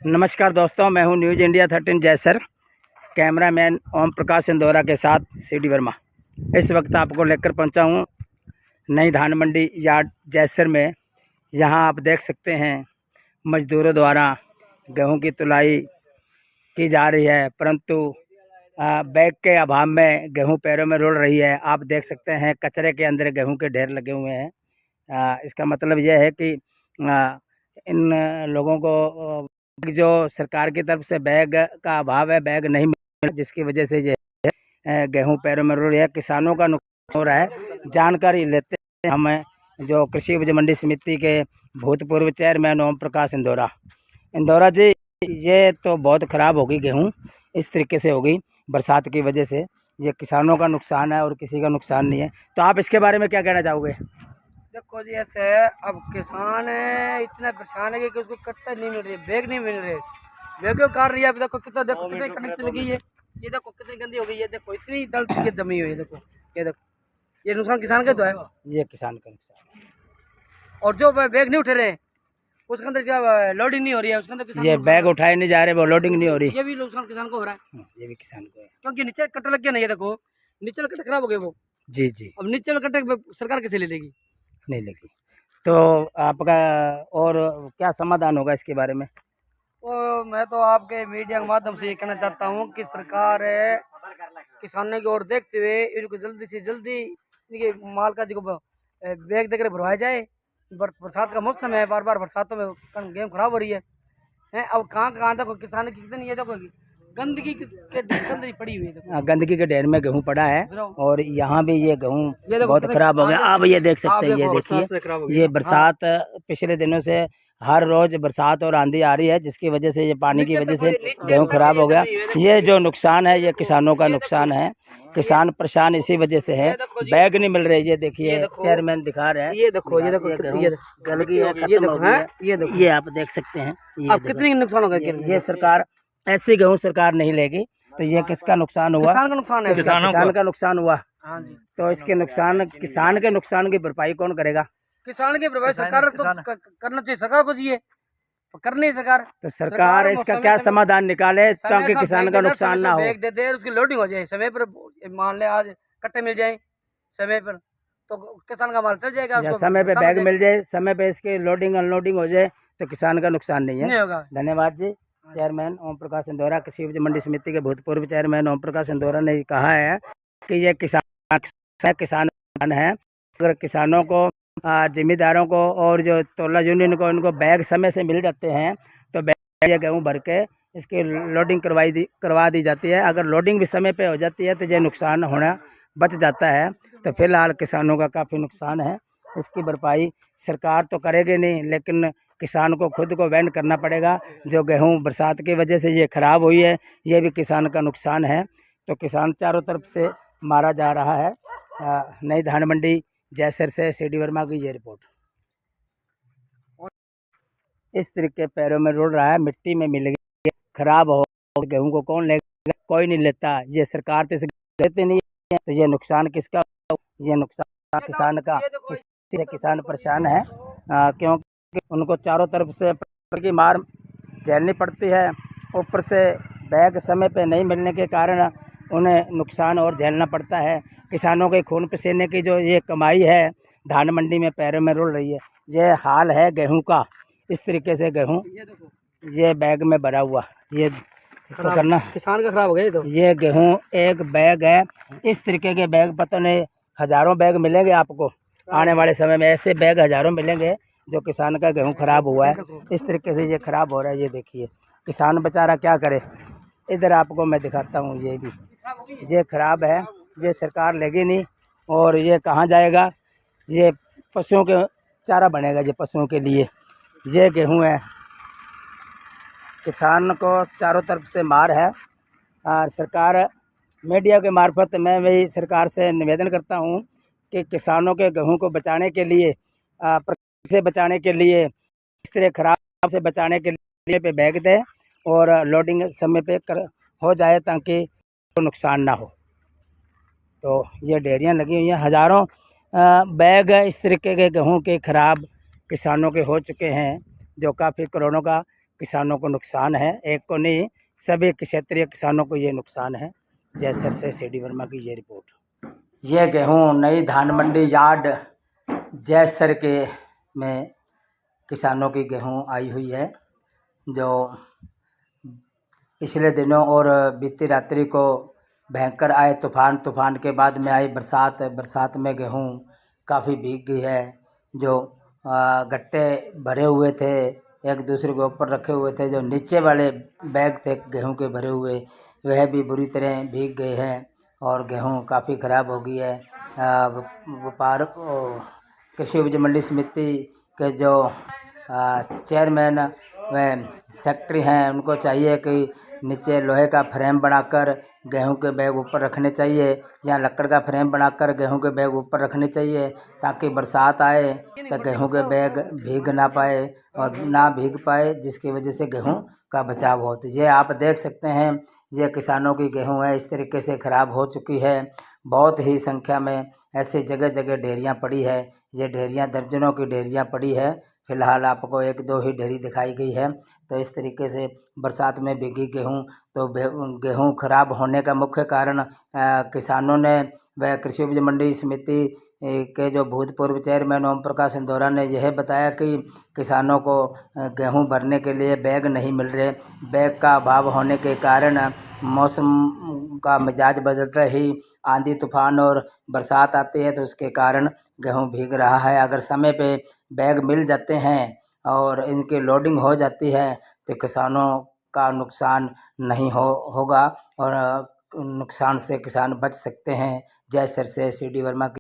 नमस्कार दोस्तों, मैं हूं news India 13 जैसर, cameraman Om Prakash Indora के साथ सीडी वर्मा। इस वक्त आपको लेकर पहुंचा हूं नई धान मंडी यार्ड जैसर में। यहां आप देख सकते हैं मजदूरों द्वारा गेहूं की तुलाई की जा रही है, परंतु बैग के अभाव में गेहूं पैरों में रुल रही है। आप देख सकते हैं कचरे के अंदर गेहूं के ढेर लगे हुए हैं। इसका मतलब यह है कि इन लोगों को जो सरकार की तरफ से बैग का अभाव है, बैग नहीं मिल रहा, जिसकी वजह से ये गेहूं पैरों में रुल रही है, किसानों का नुकसान हो रहा है। जानकारी लेते हैं हमें जो कृषि उपज मंडी समिति के भूतपूर्व चेयरमैन ओम प्रकाश इंदौरा जी, ये तो बहुत ख़राब होगी गेहूं, इस तरीके से होगी बरसात की वजह से। ये किसानों का नुकसान है और किसी का नुकसान नहीं है, तो आप इसके बारे में क्या कहना चाहोगे? देखो जी, ऐसे अब किसान इतना परेशान है कि उसको कट्टा नहीं मिल रही, बैग नहीं मिल रहे, बैग क्यों काट रही है। अब देखो कितनी कटिंग चल गई है, ये देखो कितनी गंदी हो गई है, देखो इतनी दल की जमी हुई है, देखो ये नुकसान किसान का तो है, ये किसान का नुकसान है। और जो बैग नहीं उठे रहे उसके अंदर जो लोडिंग नहीं हो रही है, उसके अंदर ये बैग उठाए नहीं जा रहे, वो लोडिंग नहीं हो रही, ये भी नुकसान किसान को हो रहा है। ये भी किसान को है, क्योंकि नीचे कट्टा लग गया नहीं है, देखो नीचे कट्टे खराब हो गए वो। जी जी, अब नीचे कट्टे सरकार कैसे ले लेगी? नहीं लगी। तो आपका और क्या समाधान होगा इसके बारे में? तो मैं तो आपके मीडिया के माध्यम से ये कहना चाहता हूँ कि सरकार किसानों की ओर देखते हुए इनको जल्दी से जल्दी इनके माल का जो बैग देकर भरवाया जाए। बरसात का मौसम है, बार बार बरसातों में गेहूँ खराब हो रही है। अब कहाँ तक किसान की कितनी ये देखो गंदगी गंदगी पड़ी हुई है, गंदगी के ढेर में गेहूं पड़ा है और यहाँ भी ये गेहूं बहुत खराब हो गया। आप ये देख सकते हैं, ये देखिए, ये बरसात पिछले दिनों से हर रोज बरसात और आंधी आ रही है, जिसकी वजह से ये पानी की वजह से गेहूं खराब हो गया। ये जो नुकसान है, ये किसानों का नुकसान है। किसान परेशान इसी वजह से है, बैग नहीं मिल रहे। ये देखिए, चेयरमैन दिखा रहे हैं, ये देखो गंदगी है, खत्म हो गई है। ये आप देख सकते हैं, अब कितनी नुकसान होगा। ये सरकार ऐसी गेहूं सरकार नहीं लेगी, तो ये किसका नुकसान हुआ? किसान का नुकसान है, किसान का नुकसान हुआ। हाँ जी। तो इसके नुकसान, किसान के नुकसान की भरपाई कौन करेगा? किसान की भरपाई सरकार तो करना चाहिए, सरकार को चाहिए, कर नहीं सरकार। तो सरकार इसका क्या समाधान निकाले ताकि किसान का नुकसान ना हो? बैग दे दे, उसकी लोडिंग हो जाए समय पर। मान ले आज कट्टे मिल जाए समय पर, तो किसान का माल चल जाएगा। समय पे बैग मिल जाए, समय पे इसकी लोडिंग अनलोडिंग हो जाए, तो किसान का नुकसान नहीं है। नहीं होगा। धन्यवाद जी। चेयरमैन ओम प्रकाश इंदौरा, कृषि उपज मंडी समिति के भूतपूर्व चेयरमैन ओम प्रकाश इंदौरा ने कहा है कि ये किसान है। अगर किसानों को, जिम्मेदारों को और जो तोला यूनियन को, उनको बैग समय से मिल जाते हैं, तो बैग ये गेहूँ भर के इसकी लोडिंग करवा दी जाती है। अगर लोडिंग भी समय पे हो जाती है तो ये नुकसान होना बच जाता है। तो फिलहाल किसानों का काफ़ी नुकसान है, इसकी भरपाई सरकार तो करेगी नहीं, लेकिन किसान को खुद को वहन करना पड़ेगा। जो गेहूं बरसात की वजह से ये खराब हुई है, ये भी किसान का नुकसान है। तो किसान चारों तरफ से मारा जा रहा है। नई धान मंडी जैसर से सीडी वर्मा की ये रिपोर्ट। इस तरीके पैरों में रुल रहा है, मिट्टी में मिल गया, खराब हो गेहूं को कौन लेगा? कोई नहीं लेता। ये सरकार तो लेते नहीं है, तो ये नुकसान किसका? ये नुकसान किसान का। इससे किसान परेशान है, क्योंकि उनको चारों तरफ से की मार झेलनी पड़ती है। ऊपर से बैग समय पे नहीं मिलने के कारण उन्हें नुकसान और झेलना पड़ता है। किसानों के खून पसीने की जो ये कमाई है, धान मंडी में पैरों में रुल रही है। ये हाल है गेहूं का। इस तरीके से गेहूं ये बैग में भरा हुआ, ये इसको करना किसान का खराब हो गया। तो ये गेहूं एक बैग है। इस तरीके के बैग पता नहीं हज़ारों बैग मिलेंगे आपको आने वाले समय में। ऐसे बैग हज़ारों मिलेंगे जो किसान का गेहूं खराब हुआ है। इस तरीके से ये खराब हो रहा है। ये देखिए, किसान बेचारा क्या करे। इधर आपको मैं दिखाता हूँ, ये भी ये खराब है। ये सरकार लेगी नहीं, और ये कहाँ जाएगा? ये पशुओं के चारा बनेगा, ये पशुओं के लिए। ये गेहूं है, किसान को चारों तरफ से मार है। सरकार, मीडिया के मार्फत मैं भी सरकार से निवेदन करता हूँ कि किसानों के गेहूं को बचाने के लिए, से बचाने के लिए, इस तरह खराब से बचाने के लिए पे बैग दें और लोडिंग समय पे हो जाए, ताकि नुकसान ना हो। तो ये डेयरियाँ लगी हुई हैं, हज़ारों बैग इस तरीके के गेहूं के ख़राब किसानों के हो चुके हैं, जो काफ़ी करोड़ों का किसानों को नुकसान है, एक को नहीं सभी क्षेत्रीय किसानों को ये नुकसान है। जैसर से CD वर्मा की ये रिपोर्ट। ये गेहूँ नई धान मंडी यार्ड जैसर के में किसानों की गेहूँ आई हुई है, जो पिछले दिनों और बीती रात्रि को भयंकर आए तूफान के बाद में आई बरसात में गेहूँ काफ़ी भीग गई है। जो गट्टे भरे हुए थे एक दूसरे के ऊपर रखे हुए थे, जो नीचे वाले बैग थे गेहूं के भरे हुए वह भी बुरी तरह भीग गए हैं और गेहूं काफ़ी ख़राब हो गई है। कृषि उपज मंडी समिति के जो चेयरमैन व सेक्रेटरी हैं उनको चाहिए कि नीचे लोहे का फ्रेम बनाकर गेहूं के बैग ऊपर रखने चाहिए या लकड़ का फ्रेम बनाकर गेहूं के बैग ऊपर रखने चाहिए, ताकि बरसात आए तो गेहूं के बैग भीग ना पाए और ना भीग पाए, जिसकी वजह से गेहूं का बचाव हो। तो ये आप देख सकते हैं, ये किसानों की गेहूं है इस तरीके से ख़राब हो चुकी है। बहुत ही संख्या में ऐसे जगह जगह ढेरियाँ पड़ी है। ये ढेरियाँ दर्जनों की ढेरियाँ पड़ी है। फ़िलहाल आपको 1-2 ही ढेरी दिखाई गई है। तो इस तरीके से बरसात में भीगी गेहूं, तो गेहूं खराब होने का मुख्य कारण किसानों ने व कृषि उपज मंडी समिति के जो भूतपूर्व चेयरमैन ओम प्रकाश इंदौरा ने यह बताया कि किसानों को गेहूं भरने के लिए बैग नहीं मिल रहे। बैग का अभाव होने के कारण मौसम का मिजाज बदलते ही आंधी तूफान और बरसात आती है, तो उसके कारण गेहूं भीग रहा है। अगर समय पे बैग मिल जाते हैं और इनकी लोडिंग हो जाती है तो किसानों का नुकसान नहीं होगा और नुकसान से किसान बच सकते हैं। जैसर से CD वर्मा की